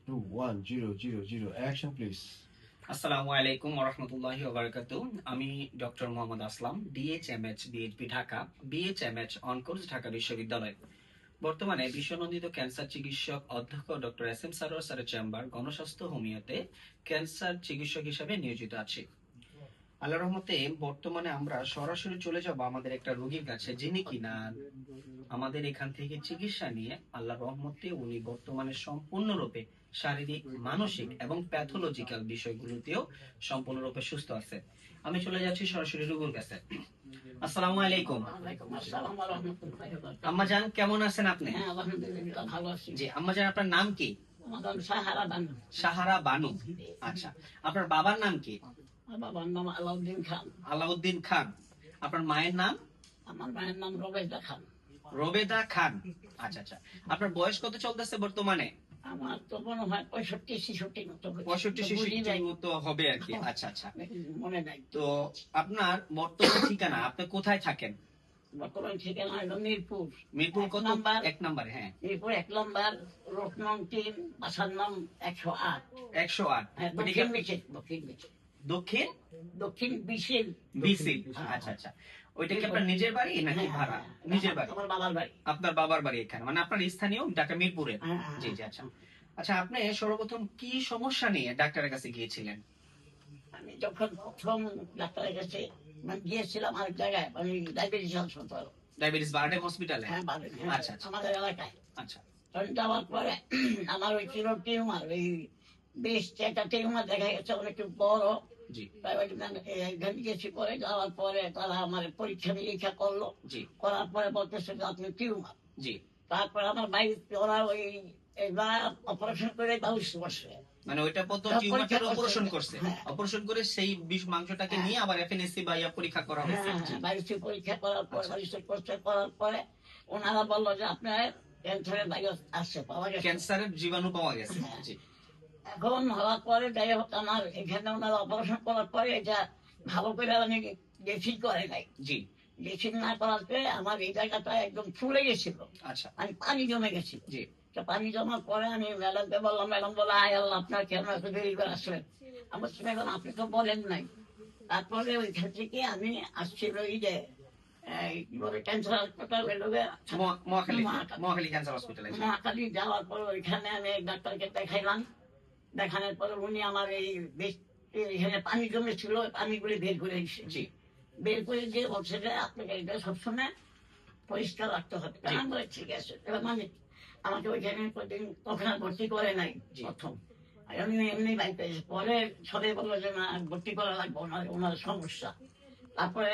2 1 0 0 0 action please. আসসালামু আলাইকুম ওয়া রাহমাতুল্লাহি ওয়া বারাকাতুহু। আমি doctor Mohammad Aslam, DHMH BHP Dhaka, BHMH on course Dhaka বিশ্ববিদ্যালয়। বর্তমানে বিশ্বনন্দিত ক্যান্সার চিকিৎসক অধ্যক্ষ ডক্টর এস এম সারোয়ার স্যারের চেম্বার গণস্বাস্থ্য হোমিওতে ক্যান্সার চিকিৎসক হিসেবে নিয়োজিত আছি। আল্লাহর রহমতে বর্তমানে আমরা সরাসরি চলে যাব আমাদের একটা রোগীর কাছে, যিনি কিনা আমাদের এখান থেকে চিকিৎসা নিয়ে আল্লাহর রহমতে উনি বর্তমানে সম্পূর্ণরূপে শারীরিক, মানসিক এবং প্যাথোলজিক্যাল বিষয়গুলোতেও সম্পূর্ণরূপে সুস্থ আছে। আমি চলে যাচ্ছি সরাসরি রোগীর কাছে। আসসালামু আলাইকুম। আম্মা জান, কেমন আছেন আপনি? হ্যাঁ, আলহামদুলিল্লাহ ভালো আছি। জি আম্মা জান, আপনার নাম কি? আমার নাম সাহারা বানু। সাহারা বানু। আচ্ছা, আপনার বাবার নাম কি? আমার বাবার নাম আলাউদ্দিন খান। আলাউদ্দিন খান। আপনার মায়ের নাম? আমার মায়ের নাম রবেদা খান। রবেদা খান। আচ্ছা আচ্ছা, আপনার বয়স কত চলতেছে বর্তমানে? আমার তো মনে হয় 65-66 মতো হয়েছে। 65-66 মতো হবে আর কি। আচ্ছা আচ্ছা, মনে নাই। তো আপনার বর্তমান ঠিকানা, আপনি কোথায় থাকেন? বর্তমান ঠিকানা হলো মিরপুর। মিরপুর কত নাম্বার? 1 নাম্বার। হ্যাঁ, মিরপুর 1 নাম্বার, রোড নং 3, বাসার নাম 108। 108। হ্যাঁ, ওইটা কি দক্ষিণ আপনি- বিশিল, দক্ষিণ বিশিল, দক্ষিণ দক্ষিণ বিশিল। বিসিল। আচ্ছা আচ্ছা, ওইটা কি আপনার নিজের বাড়ি নাকি হ্যাঁ, ভাড়া? হ্যাঁ, নিজের বাড়ি। আমার বাবার বাড়ি। আপনার বাবার বাড়ি এখানে, মানে আপনার স্থানীয় ঢাকা মিরপুরে। হ্যাঁ, হ্যাঁ, জি জি। আচ্ছা আচ্ছা, আপনি সর্বপ্রথম কি সমস্যা নিয়ে ডাক্তারের কাছে গিয়েছিলেন? আমি যখন প্রথম ডাক্তারের কাছে গিয়েছিলাম আরেক জায়গায়, আমি ডায়াবেটিস হাসপাতাল। ডায়াবেটিস বারডেম হসপিটালে? হ্যাঁ, বাড়ি, হ্যাঁ, আচ্ছা আচ্ছা আমাদের এলাকায়। আচ্ছা তখন যাওয়ার পরে আমার ওই ছিল টিউমার, ওই বেশ একটা টিউমার দেখা গেছে অনেক বড়। জি এখানে গেছি, পরে যাওয়ার পরে তারা আমার পরীক্ষা নিরীক্ষা করলো। জি করার পরে বলতেছে যে আপনি টিউমার। জি। তারপরে আমার বাড়িতে ওরা ওই এবার অপারেশন করে ব্যবস্থা করছে। মানে ওইটা প্রথম তার টিউমারটার পরীক্ষা অপারেশন করছে। করছে, হ্যাঁ। অপারেশন করে সেই বিষ মাংসটাকে হ্যাঁ। নিয়ে আবার এফএনএসসি বা ইয়া পরীক্ষা করা হ্যাঁ, হয়েছে। জি। হ্যাঁ, বাড়িতে পরীক্ষা করার পরে আচ্ছা। বাড়িতে করছে, করার পরে ওনারা বললো যে আপনার ক্যান্সারের ভাইরাস আসছে, পাওয়া গেছে। ক্যান্সারের জীবাণু পাওয়া গেছে। হ্যাঁ। জি এখন হওয়ার পরে যাই হোক, আমার এখানে ওনারা অপারেশন করার পরে এটা ভালো করে আমি ড্রেসিং করে নাই। জি। ড্রেসিং না করার পরে আমার এই জায়গাটা একদম ফুলে গেছিল, আচ্ছা। মানে পানি জমে গেছিল। জি তো পানি জমার পরে আমি ম্যাডামকে বললাম, ম্যাডাম বলে আয় আল্লাহ, আপনার কেন এত দেরি করে আসলেন? আমার সঙ্গে এখন আপনি তো বলেন নাই। তারপরে ওইখান থেকে আমি আসছিল এই যে ক্যান্সার হাসপাতাল, মহাখালী মহাখালী। মহাখালী ক্যান্সার হসপিটালে। মহাখালী যাওয়ার পর ওইখানে আমি এক ডাক্তারকে দেখাইলাম। দেখানোর পরে উনি আমার এই বেশ এখানে পানি জমেছিল, পানিগুলি বের করে দিচ্ছে। জি বের করে দিয়ে বলছে যে আপনাকে এটা সবসময় পরিষ্কার রাখতে হবে। জি। আমি বলি, ঠিক আছে। এবার মানে আমাকে ওইখানে কোনদিন তখন আর ভর্তি করে নাই জি। প্রথম। আর আমি এমনি বাড়িতে পরে সবাই বললো যে না, ভর্তি করা লাগবে, ওনার সমস্যা। তারপরে